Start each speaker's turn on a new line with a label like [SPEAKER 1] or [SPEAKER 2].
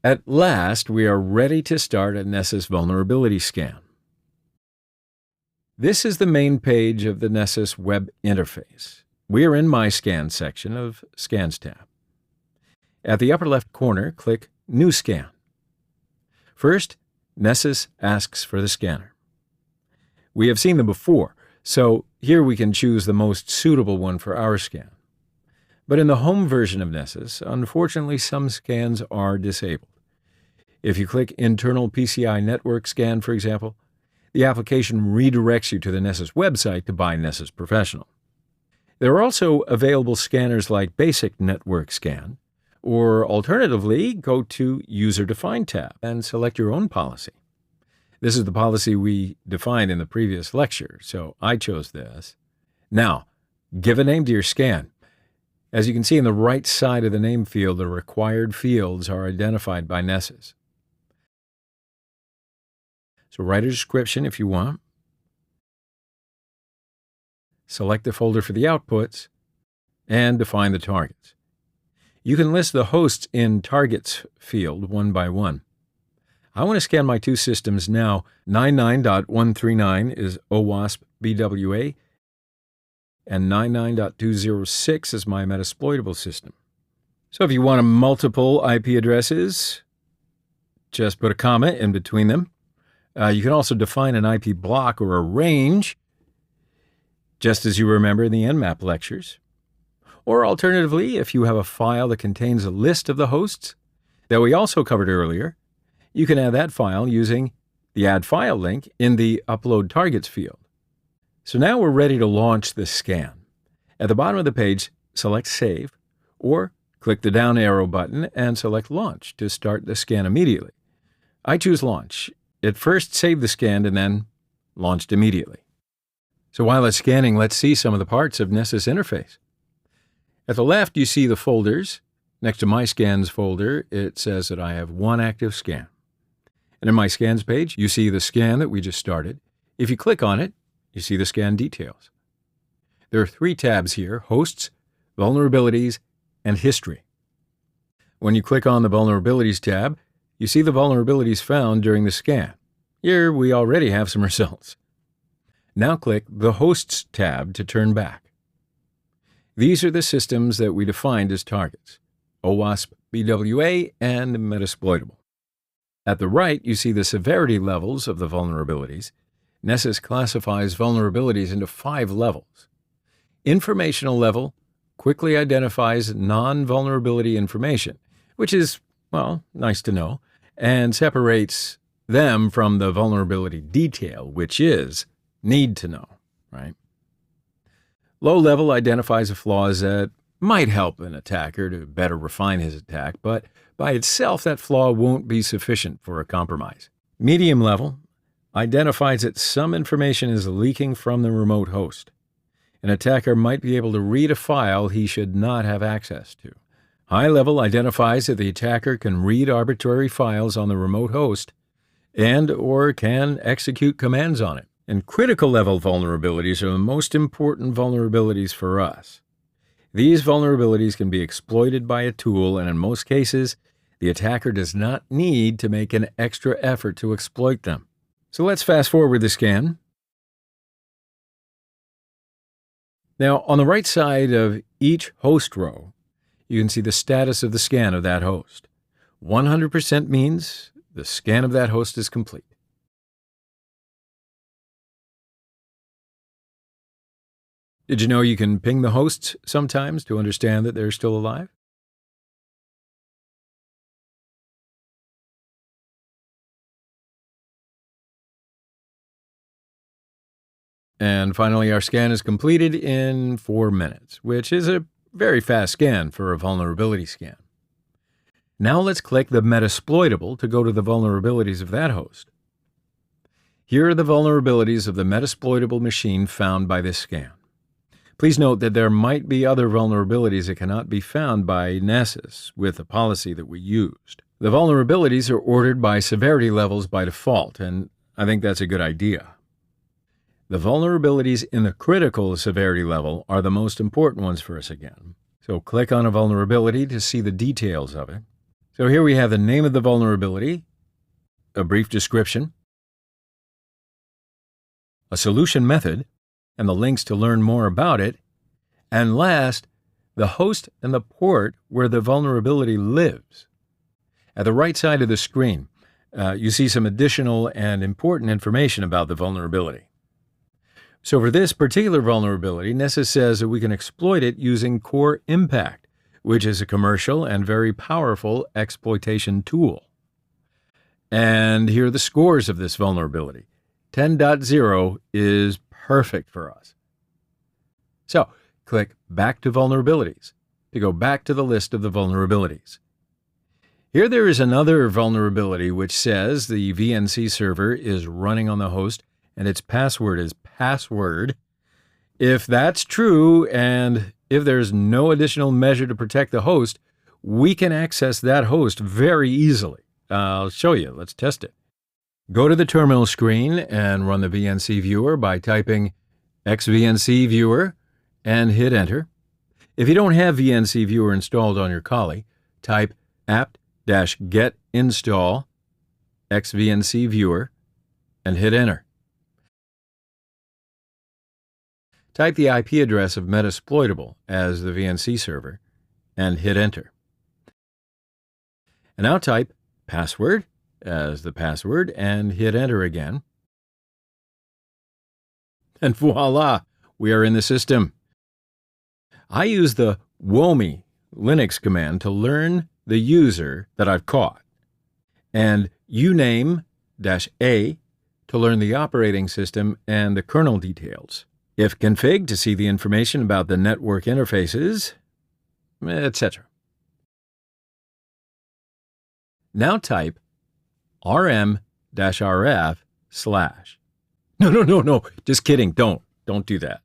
[SPEAKER 1] At last, we are ready to start a Nessus vulnerability scan. This is the main page of the Nessus web interface. We are in My Scan section of Scans tab. At the upper left corner, click New Scan. First, Nessus asks for the scanner. We have seen them before, so here we can choose the most suitable one for our scan. But in the home version of Nessus, unfortunately, some scans are disabled. If you click Internal PCI Network Scan, for example, the application redirects you to the Nessus website to buy Nessus Professional. There are also available scanners like Basic Network Scan, or alternatively, go to User Defined tab and select your own policy. This is the policy we defined in the previous lecture, so I chose this. Now, give a name to your scan. As you can see in the right side of the name field, the required fields are identified by Nessus. So write a description if you want. Select the folder for the outputs, and define the targets. You can list the hosts in Targets field one by one. I want to scan my two systems now. 99.139 is OWASP BWA, and 99.206 is my Metasploitable system. So if you want multiple IP addresses, just put a comma in between them. You can also define an IP block or a range, just as you remember in the Nmap lectures. Or alternatively, if you have a file that contains a list of the hosts that we also covered earlier, you can add that file using the Add File link in the Upload Targets field. So now we're ready to launch the scan. At the bottom of the page, select Save, or click the down arrow button and select Launch to start the scan immediately. I choose Launch. It first saved the scan and then launched immediately. So while it's scanning, let's see some of the parts of Nessus interface. At the left, you see the folders. Next to My Scans folder, it says that I have one active scan. And in My Scans page, you see the scan that we just started. If you click on it, you see the scan details. There are three tabs here: Hosts, Vulnerabilities, and History. When you click on the Vulnerabilities tab, you see the vulnerabilities found during the scan. Here we already have some results. Now click the Hosts tab to turn back. These are the systems that we defined as targets: OWASP BWA and Metasploitable. At the right, you see the severity levels of the vulnerabilities. Nessus classifies vulnerabilities into 5 levels. Informational level quickly identifies non-vulnerability information, which is, well, nice to know, and separates them from the vulnerability detail, which is need to know, right? Low level identifies the flaws that might help an attacker to better refine his attack, but by itself, that flaw won't be sufficient for a compromise. Medium level identifies that some information is leaking from the remote host. An attacker might be able to read a file he should not have access to. High level identifies that the attacker can read arbitrary files on the remote host and or can execute commands on it. And critical level vulnerabilities are the most important vulnerabilities for us. These vulnerabilities can be exploited by a tool, and in most cases, the attacker does not need to make an extra effort to exploit them. So let's fast forward the scan. Now, on the right side of each host row, you can see the status of the scan of that host. 100% means the scan of that host is complete. Did you know you can ping the hosts sometimes to understand that they're still alive? And finally, our scan is completed in 4 minutes, which is a very fast scan for a vulnerability scan. Now let's click the Metasploitable to go to the vulnerabilities of that host. Here are the vulnerabilities of the Metasploitable machine found by this scan. Please note that there might be other vulnerabilities that cannot be found by Nessus with the policy that we used. The vulnerabilities are ordered by severity levels by default, and I think that's a good idea. The vulnerabilities in the critical severity level are the most important ones for us again. So click on a vulnerability to see the details of it. So here we have the name of the vulnerability, a brief description, a solution method, and the links to learn more about it, and last, the host and the port where the vulnerability lives. At the right side of the screen, you see some additional and important information about the vulnerability. So for this particular vulnerability, Nessus says that we can exploit it using Core Impact, which is a commercial and very powerful exploitation tool. And here are the scores of this vulnerability. 10.0 is perfect for us. So click Back to Vulnerabilities to go back to the list of the vulnerabilities. Here there is another vulnerability which says the VNC server is running on the host and its password is password. If that's true, and if there's no additional measure to protect the host, we can access that host very easily. I'll show you. Let's test it. Go to the terminal screen and run the VNC viewer by typing xVNC viewer and hit enter. If you don't have VNC viewer installed on your Kali, type apt-get install xVNC viewer and hit enter. Type the IP address of Metasploitable as the VNC server and hit enter. And now type password as the password and hit enter again. And voila, we are in the system. I use the womi Linux command to learn the user that I've caught, and uname-a to learn the operating system and the kernel details. Ifconfig to see the information about the network interfaces, etc. Now type rm-rf/. No, just kidding, don't do that.